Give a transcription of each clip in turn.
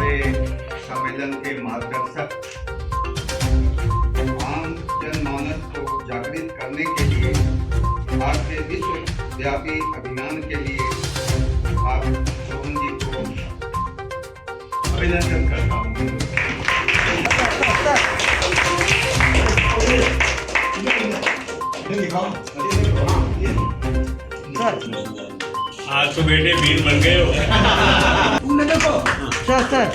के सम्मेलन के मार्गदर्शक आम जनमानस को जागृत करने के लिए भारतीय विश्वव्यापी अभियान के लिए आप रोहन जी को अभिनंदन करता हूँ। आज तो बेटे वीर बन गए हो। सर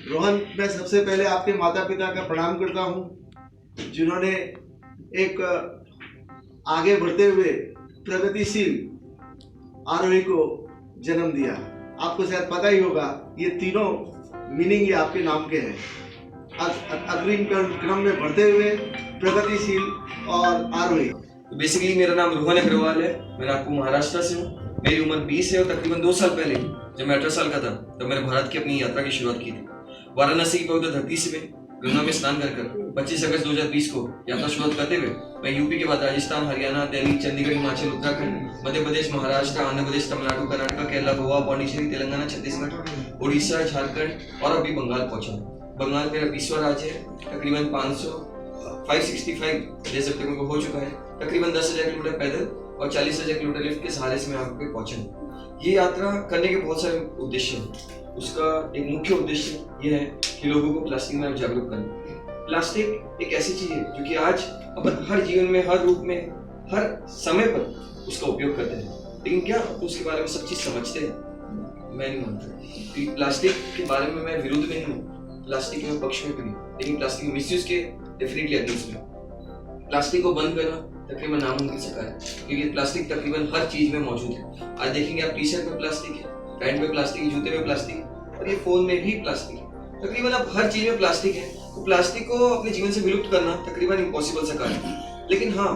रोहन, मैं सबसे पहले आपके माता पिता का प्रणाम करता हूँ जिन्होंने एक आगे बढ़ते हुए प्रगतिशील आरोही को जन्म दिया। आपको शायद पता ही होगा, ये तीनों मीनिंग ये आपके नाम के हैं, अग्रिम क्रम में बढ़ते हुए, प्रगतिशील और आरोही। तो बेसिकली मेरा नाम रोहन अग्रवाल है। मैं नागपुर महाराष्ट्र से हूँ। मेरी उम्र 20 है और तकरीबन 2 साल पहले जब मैं 18 साल का था तब मैंने भारत की अपनी यात्रा की शुरुआत की थी। वाराणसी की पवित्र धरती से गंगा में स्नान कर 25 अगस्त 2020 को यात्रा शुरुआत करते हुए मैं यूपी के बाद राजस्थान, हरियाणा, दिल्ली, चंडीगढ़, हिमाचल, उत्तराखंड, मध्य प्रदेश, महाराष्ट्र, आंध्र प्रदेश, तमिलनाडु, कर्नाटक, केरला, गोवा, पौंडीचेरी, तेलंगाना, छत्तीसगढ़, उड़ीसा, झारखंड और अभी बंगाल पहुंचा। बंगाल मेरा 20वां राज्य है। तकरीबन 565 दे सकते हो चुका है। तकरीबन 10,000 किलोमीटर पैदल और 40,000 किलोमीटर लिफ्ट के सहारे से मैं यहाँ पे पहुंचा। ये यात्रा करने के बहुत सारे उद्देश्य हैं। उसका एक मुख्य उद्देश्य ये है कि लोगों को प्लास्टिक में जागरूक करना। प्लास्टिक एक ऐसी चीज है जो कि आज अपन हर जीवन में, हर रूप में, हर समय पर उसका उपयोग करते हैं, लेकिन क्या उसके बारे में सब चीज समझते हैं? मैं नहीं मानता। प्लास्टिक के बारे में मैं विरोध में हूँ, प्लास्टिक में पक्ष में भी नहीं, लेकिन प्लास्टिक मिसयूज के डेफिनेटली अगेंस्ट में। प्लास्टिक को बंद करना तकरीबन नामुमकिन सा कार्य है, क्योंकि प्लास्टिक तकरीबन हर चीज में मौजूद है। आज देखेंगे आप, टी शर्ट में प्लास्टिक है, पैंट में प्लास्टिक है, जूते में प्लास्टिक है और ये फोन में भी प्लास्टिक है। तकरीबन अब हर चीज में प्लास्टिक है, तो प्लास्टिक को अपने जीवन से विलुप्त करना तकरीबन इम्पॉसिबल सा कार्य है। लेकिन हाँ,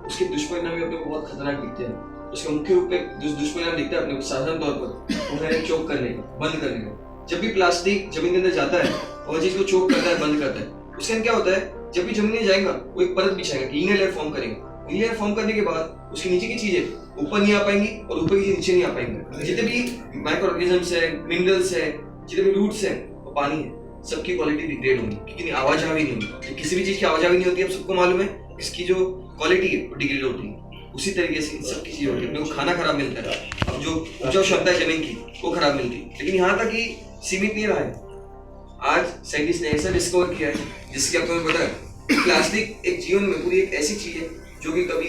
उसके दुष्परिणाम भी अपने को बहुत खतरनाक दिखते हैं। उसका मुख्य रूप में दुष्परिणाम दिखता है अपने को साधारण तौर पर, वो है चोक करने का, बंद करने का। जब भी प्लास्टिक जमीन के अंदर जाता है और चीज को चोक करता है, बंद करता है, उसके अंदर क्या होता है, जब भी जमीन में जाएगा वो एक परत बिछाएगा, इनर लेयर फॉर्म करेगा। इनर लेयर फॉर्म करने के बाद उसके नीचे की चीजें ऊपर नहीं आ पाएंगी और ऊपर की नीचे नहीं आ पाएंगी। जितने भी माइक्रो ऑर्गेनिजम्स है, मिनरल्स है, जितने भी रूट्स हैं और पानी है, सबकी क्वालिटी डिग्रेड होगी, क्योंकि आवाजाही नहीं होगी। किसी भी चीज की आवाजाही नहीं होती है, अब सबको मालूम है, इसकी जो क्वालिटी है वो डिग्रेड होती है। उसी तरीके से सबकी चीज होती है। अपने को खाना खराब मिलता है, अब जो उपजाऊ क्षमता है जमीन की वो खराब मिलती है। लेकिन यहाँ तक ही सीमित नहीं रहा है। आज साइंटिस्ट ने ऐसा डिस्कवर किया है जिसके आपको पता है, प्लास्टिक एक जीवन में पूरी एक ऐसी चीज है जो कि कभी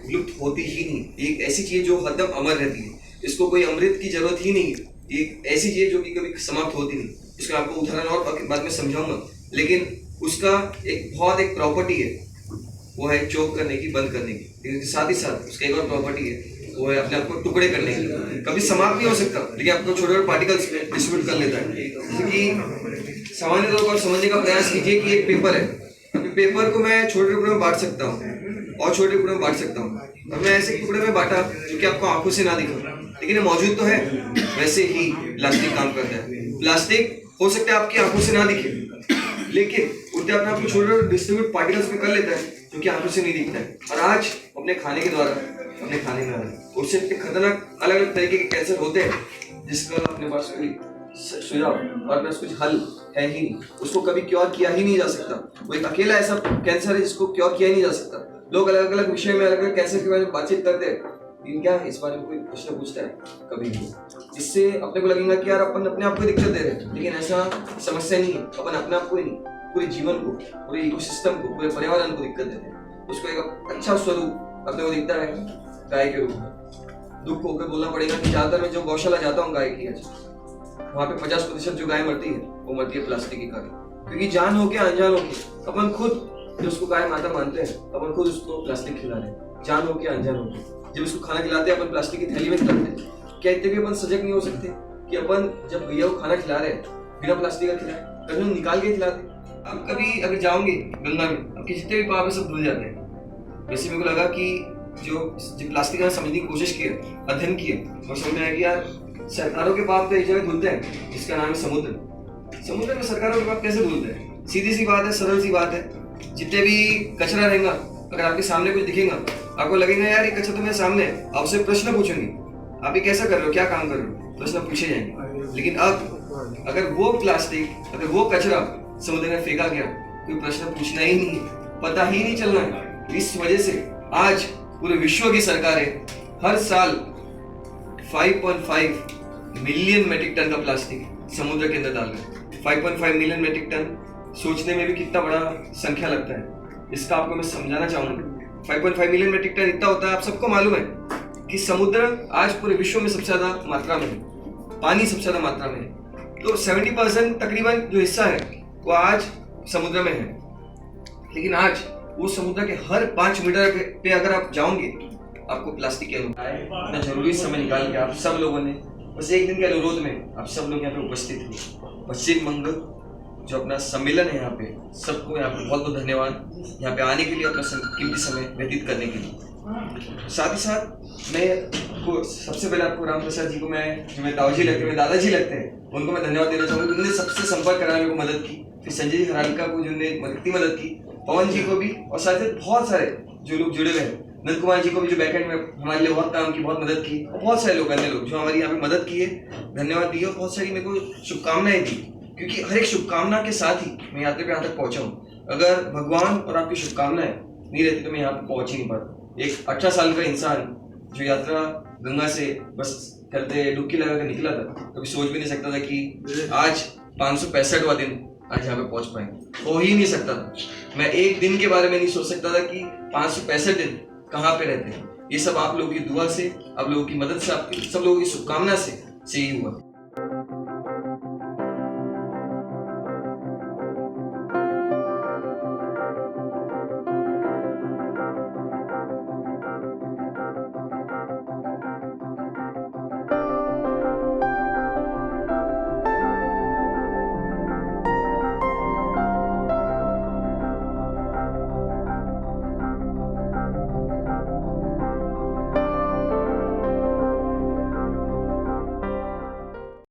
विलुप्त होती ही नहीं। एक ऐसी चीज जो हरदम अमर रहती है। इसको कोई अमृत की जरूरत ही नहीं है। एक ऐसी चीज जो कि कभी समाप्त होती नहीं। इसका आपको उदाहरण और बाद में समझाऊंगा, लेकिन उसका एक बहुत प्रॉपर्टी है, वो है चोक करने की, बंद करने की। लेकिन साथ ही साथ उसका एक और प्रॉपर्टी है, वो है अपने आप को टुकड़े करने की। कभी समाप्त नहीं हो सकता, लेकिन आपको छोटे छोटे पार्टिकल्स में डिस्ट्रीब्यूट कर लेता है। क्योंकि सामान्य तौर पर समझने का प्रयास कीजिए कि एक पेपर है, अभी पेपर को मैं छोटे टुकड़े में बांट सकता हूँ और छोटे टुकड़े में बांट सकता हूँ। और मैं ऐसे टुकड़े में बांटा जो कि आपको आंखों से ना दिखे, लेकिन ये मौजूद तो है। वैसे ही प्लास्टिक काम करता है। प्लास्टिक हो सकता है आपकी आंखों से ना दिखे, लेकिन उल्टे अपने आपको छोटे छोटे डिस्ट्रीब्यूट पार्टिकल्स में कर लेता है जो कि आंखों से नहीं दिखता है। और आज अपने खाने के द्वारा अपने खाने में आ रहा है। उससे इतने खतरनाक अलग अलग तरीके के कैंसर होते हैं जिसका अपने पास कोई सुझाव और कुछ हल है ही नहीं। उसको कभी क्योर किया ही नहीं जा सकता। वो एक अकेला ऐसा कैंसर है जिसको क्योर किया ही नहीं जा सकता। लोग अलग अलग विषय में अलग अलग कैंसर के बारे में बातचीत करते हैं, लेकिन क्या इस बारे में कोई प्रश्न पूछता है? कभी नहीं। इससे अपने को लगेगा कि यार अपन अपने आप को दिक्कत दे रहे हैं, लेकिन ऐसा समस्या नहीं है। अपन अपने आप को ही नहीं, पूरे जीवन को, पूरे इकोसिस्टम को, पूरे पर्यावरण को दिक्कत देते हैं। उसको एक अच्छा स्वरूप अपने को दिखता है गाय के रूप में। दुख होकर बोलना पड़ेगा कि ज्यादातर मैं जो गौशाला जाता हूँ गाय की, वहाँ पे 50% जो गाय मरती है वो मरती है प्लास्टिक के कारण। क्योंकि जान हो के अनजान हो के अपन खुद जो उसको गाय माता मानते हैं, अपन खुद उसको प्लास्टिक खिला रहे हैं, जान हो के अनजान हो के। जब उसको खाना खिलाते हैं अपन प्लास्टिक की थैली में खिलाते हैं। क्या इतने भी अपन सजग नहीं हो सकते कि अपन जब भैया को खाना खिला रहे हैं बिना प्लास्टिक का खिलाए, कभी निकाल के खिलाते? आप कभी अगर जाओगे गंगा में, आपके जितने भी पाप है सब धुल जाते हैं। वैसे मेरे को लगा कि जो प्लास्टिक का समझने की कोशिश की है, अध्ययन किया और समझ में आया कि यार सरकारों के पाप तो एक जगह धुलते हैं, जिसका नाम है समुद्र। समुद्र में सरकारों के पाप कैसे धुलते हैं? सीधी सी बात है, सरल सी बात है। जितने भी कचरा रहेगा, अगर आपके सामने कुछ दिखेगा, आपको लगेगा यार ये कचरा तो मेरे सामने है, आपसे प्रश्न पूछेंगे, आप ये कैसा कर रहे हो, क्या काम कर रहे हो, प्रश्न पूछे जाएंगे। लेकिन अब अगर वो प्लास्टिक, अगर वो कचरा समुद्र में फेंका गया, कोई प्रश्न पूछना ही नहीं है, पता ही नहीं चलना है। इस वजह से आज पूरे विश्व की सरकारें हर साल 5.5 मिलियन मेट्रिक टन का प्लास्टिक समुद्र के अंदर डाल रहे हैं। 5.5 मिलियन मेट्रिक टन सोचने में भी कितना बड़ा संख्या लगता है, इसका आपको मैं समझाना चाहूंगा। 5.5 मिलियन मेट्रिक टन इतना होता है, आप सबको मालूम है कि समुद्र आज पूरे विश्व में सबसे ज्यादा मात्रा में है, पानी सबसे ज्यादा मात्रा में है। तो 70% तकरीबन जो हिस्सा है वो आज समुद्र में है। लेकिन आज वो समुद्र के हर 5 मीटर पे अगर आप जाओगे, आपको प्लास्टिक के इतना जरूरी समय निकाल के आप सब लोगों ने बस एक दिन के अनुरोध में आप सब लोग यहाँ पे उपस्थित हुए। पश्चिम बंग जो अपना सम्मेलन है, यहाँ पे सबको यहाँ पे बहुत बहुत धन्यवाद यहाँ पे आने के लिए, अपना कीमती समय व्यतीत करने के लिए। साथ ही साथ मैं को सबसे पहले आपको राम प्रसाद जी को, मैं जो मेरे ताऊजी लगते हैं, मेरे दादाजी लगते हैं, उनको मैं धन्यवाद देना चाहूँगा। उन्होंने सबसे संपर्क कराने को मदद की। फिर संजय जी हरालिका को जिन्होंने इतनी मदद की, पवन जी को भी, और साथ ही बहुत सारे जो लोग जुड़े हुए हैं, नंद कुमार जी को भी जो बैकएंड में हमारे लिए बहुत काम की, बहुत मदद की, और बहुत सारे लोग, अन्य लोग जो हमारी यहाँ पे मदद की है, धन्यवाद दिए। और बहुत सारी मेरे को शुभकामनाएं दी, क्योंकि हर एक शुभकामना के साथ ही मैं यात्रा पे यहाँ तक पहुंचा हूँ। अगर भगवान और आपकी शुभकामनाएं नहीं रहती तो मैं यहाँ पे पहुंच ही नहीं पाता। एक 18 साल का इंसान जो यात्रा गंगा से बस करते डुबकी लगा कर निकला था, कभी सोच भी नहीं सकता था कि आज 565वां दिन आज यहाँ पे पहुंच पाएंगे, हो ही नहीं सकता था। मैं एक दिन के बारे में नहीं सोच सकता था कि 565 दिन कहाँ पे रहते हैं। ये सब आप लोगों की दुआ से, आप लोगों की मदद से, आपकी सब लोगों की शुभकामना से ही हुआ।